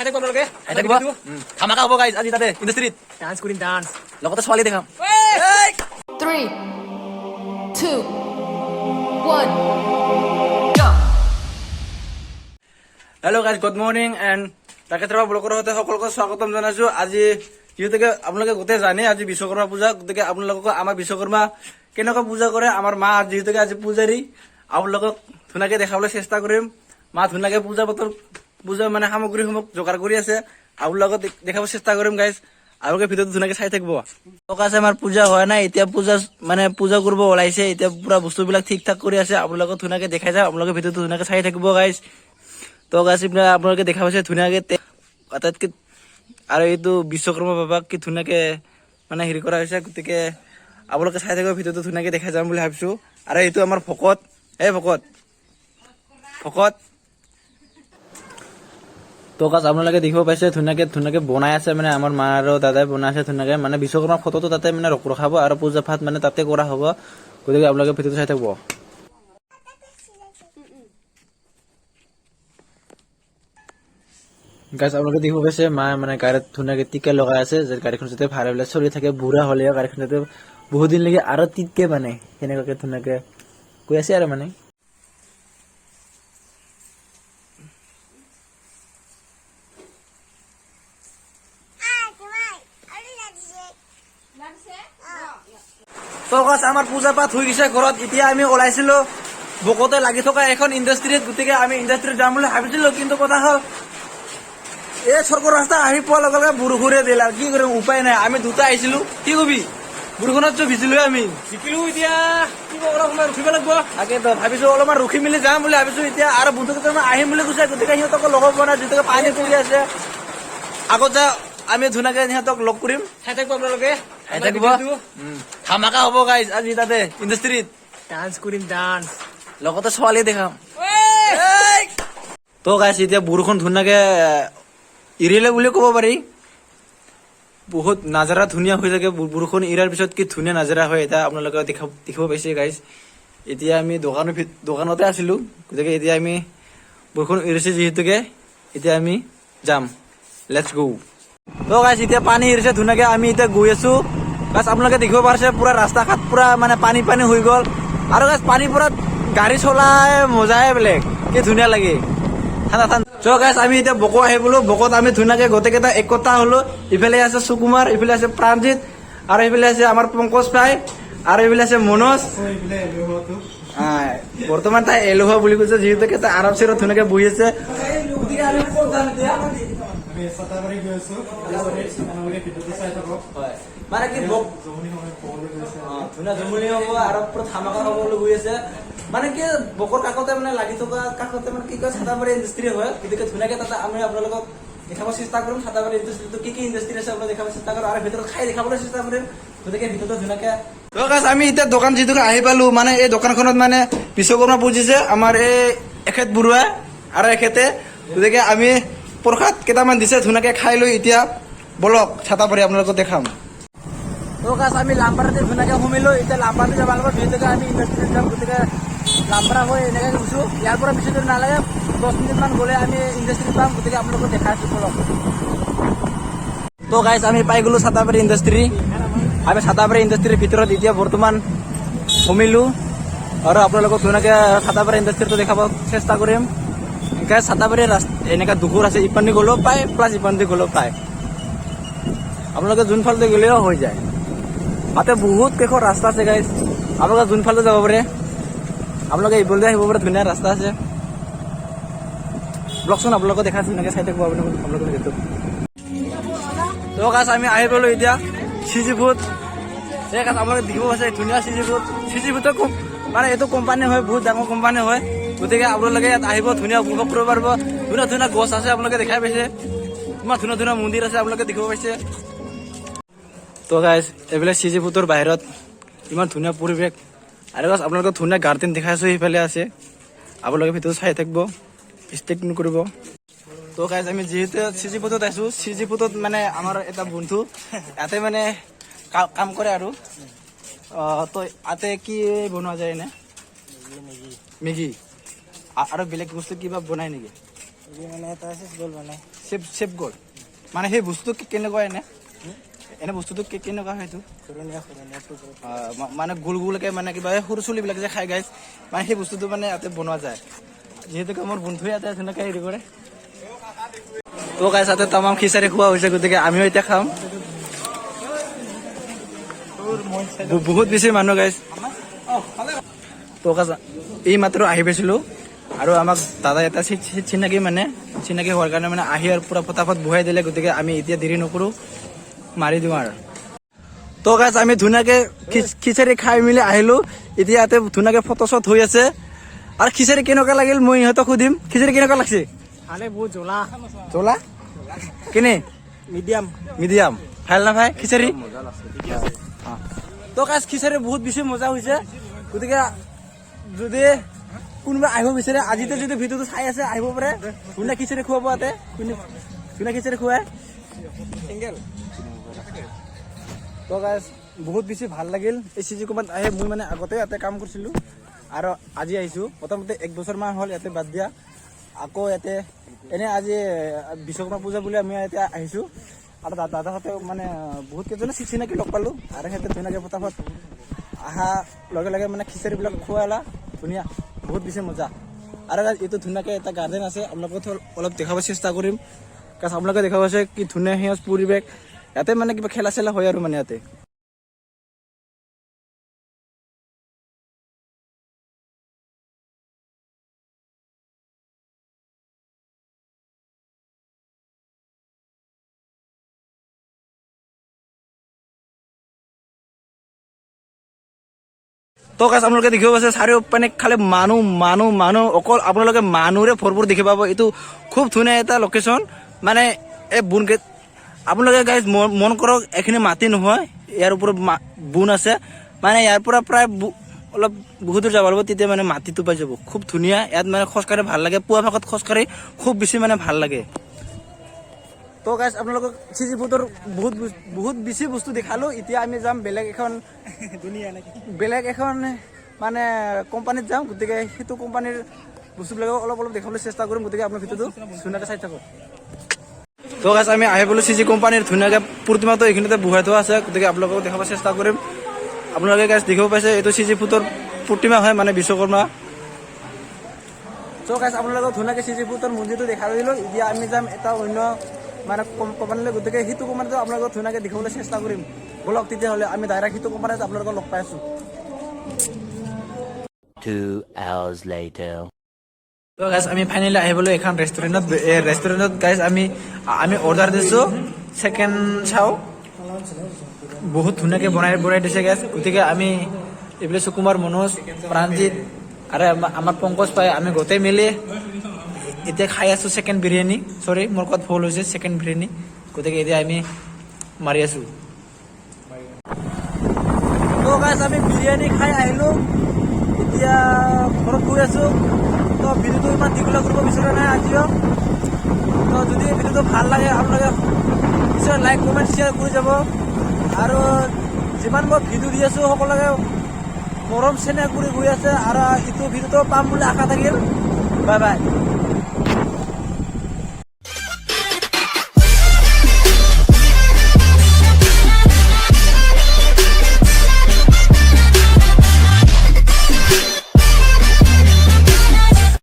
খাই থাকিব আপোনালোকে খাই থাকিব ধামাকা হ'ব গাইজ আজি তাতে ইণ্ডাষ্ট্ৰীত ডান্স কৰিম ডান্স লগতে ছোৱালী দেখাম 3, 2, 1. Hello' guys good morning and তাকেতৰ ব্লগৰ সৈতে সকলোকে স্বাগতম জনাইছো আজি যিহেতুকে আপোনালোকে গোটেই জানে আজি বিশ্বকৰ্মা পূজা গতিকে আপোনালোকক আমাৰ বিশ্বকৰ্মা কেনেকুৱা পূজা কৰে আমাৰ মা যিহেতুকে আজি পূজাৰী আপোনালোকক ধুনীয়াকে দেখাবলৈ চেষ্টা কৰিম মা ধুনীয়াকে পূজা মানে সামগ্ৰীসমূহ যোগাৰ কৰি আছে আপোনালোকক দেখাব চেষ্টা কৰিম গাইজ আপোনালোকে ভিডিঅ'টো ধুনীয়াকে চাই থাকিব আছে আমাৰ পূজা হোৱা নাই এতিয়া পূজা কৰিব ওলাইছে এতিয়া পুৰা বস্তুবিলাক ঠিক ঠাক কৰি আছে আপোনালোকক ধুনীয়াকে দেখাই যায় আপোনালোকে ভিডিঅ'টো ধুনীয়াকে চাই থাকিব গাইজ তো গাইজ আপোনালোকে দেখা পাইছে ধুনীয়াকে আটাইতকৈ আৰু এইটো বিশ্বকৰ্মা বাবাক কি ধুনীয়াকে মানে হেৰি কৰা হৈছে গতিকে আপোনালোকে চাই থাকিব ভিডিঅ'টো ধুনীয়াকে দেখাই যাম বুলি ভাবিছো আৰু এইটো আমাৰ ভকত তো গাছ আপোনালোকে দেখিব পাইছে ধুনীয়াকে বনাই আছে মানে আমাৰ মা আৰু দাদাই বনাই আছে ধুনীয়াকে মানে বিশ্বকৰ্মাৰ ফটোটো তাতে মানে ৰখাব আৰু পূজা ভাত মানে তাতে কৰা হ'ব গতিকে আপোনালোকে ভিডিঅ'টো চাই থাকিব গাছ আপোনালোকে দেখিব পাইছে মা মানে গাড়ীত ধুনীয়াকে টিকা লগাই আছে যে গাড়ীখন যাতে ভাড়াবিলাক চলি থাকে বুঢ়া হ'লেও গাড়ীখন যাতে বহুত দিন লাগি আৰু টিকে মানে সেনেকুৱাকে ধুনীয়াকে কৈ আছে আৰু মানে তো গাছ আমাৰ পূজা পাঠ হৈ গৈছে ঘৰত এতিয়া আমি ওলাইছিলো বকতে লাগি থকা এখন ইণ্ডাষ্ট্ৰীত গতিকে আমি ইণ্ডাষ্ট্ৰীত যাম বুলি ভাবিছিলো কিন্তু কথা হ'ল এই চৰকাৰ ৰাস্তা আহি পোৱাৰ লগে লগে বৰষুণে দিল আৰু কি কৰিম উপায় নাই আমি দুটা আহিছিলো কি কবি বৰষুণত ভিজিলো আমি শিকিলো এতিয়া কি অলপ সময় ৰখিব লাগিব তাকেতো ভাবিছো অলপমান ৰখি মেলি যাম বুলি ভাবিছো এতিয়া আৰু বন্ধু কেইটামান আহিম বুলি কৈছে গতিকে সিহঁতক লগ পোৱা নাই যিহেতুকে পানী পৰি আছে আগত যা আমি ধুনীয়াকে সিহঁতক লগ কৰিম খাই থাকিব আপোনালোকে খাই থাকিব ধামাকা হ'ব গাইজ আজি তাতে ইণ্ডাষ্ট্ৰীত ডান্স কৰিম ডান্স লগতে ছোৱালী দেখাম তো গাইজ এতিয়া বৰষুণ ধুনীয়াকে এৰিলে বুলি ক'ব পাৰি বহুত নাজাৰা ধুনীয়া হৈ থাকে বৰষুণ এৰাৰ পিছত কি ধুনীয়া নাজাৰা হয় এতিয়া আপোনালোকে দেখিব পাইছে গাইজ এতিয়া আমি দোকানতে আছিলো গতিকে এতিয়া আমি বৰষুণ এৰিছে যিহেতুকে এতিয়া আমি যাম লেটছ গো তো গাইজ এতিয়া পানী এৰিছে ধুনীয়াকে আমি এতিয়া গৈ আছো গাছ আপোনালোকে দেখিব পাৰিছে পুৰা ৰাস্তা ঘাট পুৰা মানে পানী হৈ গ'ল আৰু গাছ পানী পৰা গাড়ী চলাই মজাই বেলেগ কি ধুনীয়া লাগে ঠাণ্ডা চ' গাইজ আমি এতিয়া বকো আহি বোলো বকত আমি ধুনীয়াকে গোটেইকেইটা একতা হলো ইফালে আছে সুকুমাৰ ইফালে আছে প্ৰাণজিত আৰু এইফালে আছে আমাৰ পংকজ ভাই আৰু এইফালে আছে মনোজ বৰ্তমান তাই এলেহুৱা বুলি কৈছে যিহেতু তাই আৰাম চিৰত ধুনীয়াকে বহি আছে মানে কি ধুনীয়া জমনি হ'ব আৰু পুৰা ধামাকা হ'ব বুলি গৈ আছে মানে কি বকৰ কাষতে মানে লাগি থকা কাষতে মানে কি কয় ছাতাবাৰী ইণ্ডাষ্ট্ৰী হয় গতিকে ধুনীয়াকে তাতে আমি আপোনালোকক দেখাব চেষ্টা কৰিম ছাতাবাৰী ইণ্ডাষ্ট্ৰীটো কি ইণ্ডাষ্ট্ৰী আছে আপোনাক দেখাব চেষ্টা কৰিম আৰু ভিতৰত খাই দেখাবলৈ চেষ্টা কৰিম গতিকে ভিতৰতো ধুনীয়াকে আমি এতিয়া দোকান যিহেতুকে আহি পালো মানে এই দোকানখনত মানে বিশ্বকৰ্মা পুজিছে আমাৰ এই এখেত বৰুৱা আৰু এখেতে গতিকে আমি প্ৰসাদ কেইটামান দিছে ধুনীয়াকে খাই লৈ এতিয়া বলক ছাতাবাৰী আপোনালোকক দেখাম তো গাছ আমি লাম্বাৰাতে ধুনীয়াকে সোমিলো এতিয়া লাম্বাৰাতে যাব লাগিব যিহেতুকে আমি ইণ্ডাষ্ট্ৰীত যাম গতিকে লাম্বাৰা হৈ এনেকৈ গৈছো ইয়াৰ পৰা বেছি দূৰ নালাগে 10 মিনিটমান গ'লে আমি ইণ্ডাষ্ট্ৰীত পাম গতিকে আপোনালোকক দেখাই আছো বলক তো গাইজ আমি পাই গ'লো ছাতাবাৰী ইণ্ডাষ্ট্ৰী আমি ছাতাবাৰী ইণ্ডাষ্ট্ৰীৰ ভিতৰত এতিয়া বৰ্তমান সোমিলো আৰু আপোনালোকক ধুনীয়াকে ছাতাবাৰী ইণ্ডাষ্ট্ৰীটো দেখাব চেষ্টা কৰিম গাইজ ছাতাবাৰী এনেকুৱা দুখৰ আছে ইপান্দি গ'লেও পায় প্লাছ ইপান্দি গ'লেও পায় আপোনালোকে যোনফালে গ'লেও হৈ যায় তাতে বহুত কেইখন ৰাস্তা আছে গাইজ আপোনালোকে যোনফালে যাব পাৰে আপোনালোকে এইফালে আহিব পাৰে ধুনীয়া ৰাস্তা আছে ব্লগচোন আপোনালোকে দেখা ধুনীয়াকে চাই থাকিব আপোনালোকে সেইটো তো গাছ আমি আহি পালো এতিয়া চিজি ফুড এই গাছ আপোনালোকে দেখিব পাইছে ধুনীয়া চিজি ফুডৰ মানে এইটো কোম্পানী হয় বহুত ডাঙৰ কোম্পানী হয় গতিকে আপোনালোকে ইয়াত আহিব ধুনীয়া উপভোগ কৰিব পাৰিব ধুনীয়া গছ আছে আপোনালোকে দেখাই পাইছে ইমান ধুনীয়া মন্দিৰ আছে আপোনালোকে দেখিব পাইছে তো গাইজ এইবিলাক চিজি ফুডৰ বাহিৰত ইমান ধুনীয়া পৰিৱেশ আৰু গাছ আপোনালোকে ধুনীয়া গাৰ্ডেন দেখাইছো সেইফালে আছে আপোনালোকে ভিতৰত চাই থাকিব ষ্টেক নকৰিব তো গাইজ আমি যিহেতু চিজি ফুডত আছো চিজি ফুডত মানে আমাৰ এটা বন্ধু ইয়াতে মানে কাম কৰে আৰু তো ইয়াতে কি বনোৱা যায় এনে মেগী আৰু বেলেগ বস্তু কিবা বনাই নেকি মানে এটা আছে গ'ল মানে চেপ গ'ল মানে সেই বস্তুটো কেনেকুৱা এনে বস্তুটো কেনেকুৱা হয় এইটো খুৰণীয়া মানে গোল গোলকে মানে কিবা সৰু চুলিবিলাক যে খাই গাইছ মানে সেই বস্তুটো মানে ইয়াতে বনোৱা যায় যিহেতুকে মোৰ বন্ধুৱে ইয়াতে ধুনীয়াকে হেৰি কৰে তো গাইছ ইয়াতে তামাম খিচাৰি খোৱা হৈছে গতিকে আমিও এতিয়া খাম বহুত বেছি মানুহ গাইছ তো গাইছ এই মাত্ৰ আহি পাইছিলোঁ আৰু আমাক দাদা এটা চিনাকি হোৱাৰ কাৰণে মানে আহি আৰু পুৰা ফটাফট বহাই দিলে গতিকে আমি এতিয়া দেৰি নকৰোঁ মাৰি দিওঁ আৰু তো গাইছ আমি ধুনীয়াকে খিচাৰি খাই মেলি আহিলোঁ এতিয়া ইয়াতে ধুনীয়াকে ফটো শ্বট হৈ আছে আৰু খিচাৰি কেনেকুৱা লাগিল মই ইহঁতক সুধিম খিচাৰি কেনেকুৱা লাগছে ভালে বহুত জ্বলা জ্বলা কেনে মিডিয়াম ভাল না ভাই খিচাৰি তো গাইছ খিচাৰি বহুত বেছি মজা হৈছে গতিকে যদি কোনোবা আহিব বিচাৰে আজিতে যদি ভিডিঅ'টো চাই আছে আহিব পাৰে ধুনীয়া খিচাৰি খুৱাব ইয়াতে ধুনীয়া খিচাৰি খুৱাই তো গাইছ বহুত বেছি ভাল লাগিল এই চিজি ক'ৰবাত আহে মই মানে আগতে ইয়াতে কাম কৰিছিলোঁ আৰু আজি আহিছোঁ মোটামুটি 1 বছৰমান হ'ল ইয়াতে বাদ দিয়া আকৌ ইয়াতে এনে আজি বিশ্বকৰ্মা পূজা বুলি আমি এতিয়া আহিছোঁ আৰু দাদাহঁতে মানে বহুত কেইজনে চিনাকি লগ পালোঁ আৰু সিহঁতে ধুনীয়াকৈ ফটাফট অহা লগে লগে মানে খিচাৰিবিলাক খুৱালা ধুনীয়া বহুত বেছি মজা আৰু এইটো ধুনীয়াকৈ এটা গাৰ্ডেন আছে আপোনালোকক অলপ দেখাব চেষ্টা কৰিম কাৰণ আপোনালোকে দেখা পাইছে কি ধুনীয়া সেউজ পৰিৱেশ ইয়াতে মানে কিবা খেলা চেলা হয় আৰু মানে ইয়াতে তো গাইছ আপোনালোকে দেখিব পাইছে চাৰিওপিনে খালি মানুহ অকল আপোনালোকে মানুহৰে ভৰপূৰ দেখি পাব এইটো খুব ধুনীয়া এটা লোকেশ্যন মানে এই বুনগেট আপোনালোকে গাইছ মন কৰক এইখিনি মাটি নহয় ইয়াৰ ওপৰত বুন আছে মানে ইয়াৰ পৰা প্ৰায় অলপ বহুত দূৰ যাব লাগিব তেতিয়া মানে মাটিটো পাই যাব খুব ধুনীয়া ইয়াত মানে খোজকাঢ়ি ভাল লাগে পুৱা ভাগত খোজকাঢ়ি খুব বেছি মানে ভাল লাগে তো গাইছ আপোনালোকক চিজি ফুডৰ বহুত বেছি বস্তু দেখালোঁ এতিয়া আমি যাম বেলেগ এখন মানে কোম্পানীত যাম গতিকে সেইটো কোম্পানীৰ বস্তুবিলাক অলপ দেখাবলৈ চেষ্টা কৰিম গতিকে আপোনাৰ ভিডিঅ'টো ধুনীয়াকৈ চাই থাকক তো গাইছ আমি আহি পালোঁ চিজি কোম্পানীৰ ধুনীয়াকৈ প্ৰতিমাটো এইখিনিতে বহাই থোৱা আছে গতিকে আপোনালোকক দেখাব চেষ্টা কৰিম আপোনালোকে গাইছ দেখিব পাইছে এইটো চিজি ফুডৰ প্ৰতিমা হয় মানে বিশ্বকৰ্মা তো গাইছ আপোনালোকক ধুনীয়াকৈ চিজি ফুডৰ মন্দিৰটো দেখাই দিলোঁ এতিয়া আমি যাম এটা অন্য মানে কোম্পানীলৈ গতিকে সেইটো কোম্পানীটো আপোনালোকক ধুনীয়াকৈ দেখাবলৈ চেষ্টা কৰিম বলক তেতিয়াহ'লে আমি ডাইৰেক্ট সেইটো কোম্পানীত আপোনালোকক লগ পাই আছোঁ 2 hours later. তো গাইছ আমি ফাইনেলি আহিবলৈ এখন ৰেষ্টুৰেণ্টত গাইছ আমি অৰ্ডাৰ দিছোঁ ছেকেণ্ড চাও বহুত ধুনীয়াকৈ বনাই দিছে গাইছ গতিকে আমি এইফালে সুকুমাৰ মনোজ প্ৰাণজিত আৰু আমাৰ পংকজ পাই আমি গোটেই মিলি এতিয়া খাই আছোঁ ছেকেণ্ড বিৰিয়ানী চৰি মোৰ ক'ত ভুল হৈছে ছেকেণ্ড বিৰিয়ানী গতিকে এতিয়া আমি মাৰি আছোঁ তো গাইছ আমি বিৰিয়ানী খাই আহিলোঁ এতিয়া ঘৰত গৈ আছোঁ তো ভিডিঅ'টো ইমান দীঘলীয়া কৰিব বিচৰা নাই আজিও তো যদি ভিডিঅ'টো ভাল লাগে আপোনালোকে নিশ্চয় লাইক কমেণ্ট শ্বেয়াৰ কৰি যাব আৰু যিমান মই ভিডিঅ' দি আছোঁ সকলোকে মৰম চেনেহ কৰি গৈ আছে আৰু ইটো ভিডিঅ'টো পাম বুলি আশা থাকিল বাই বাই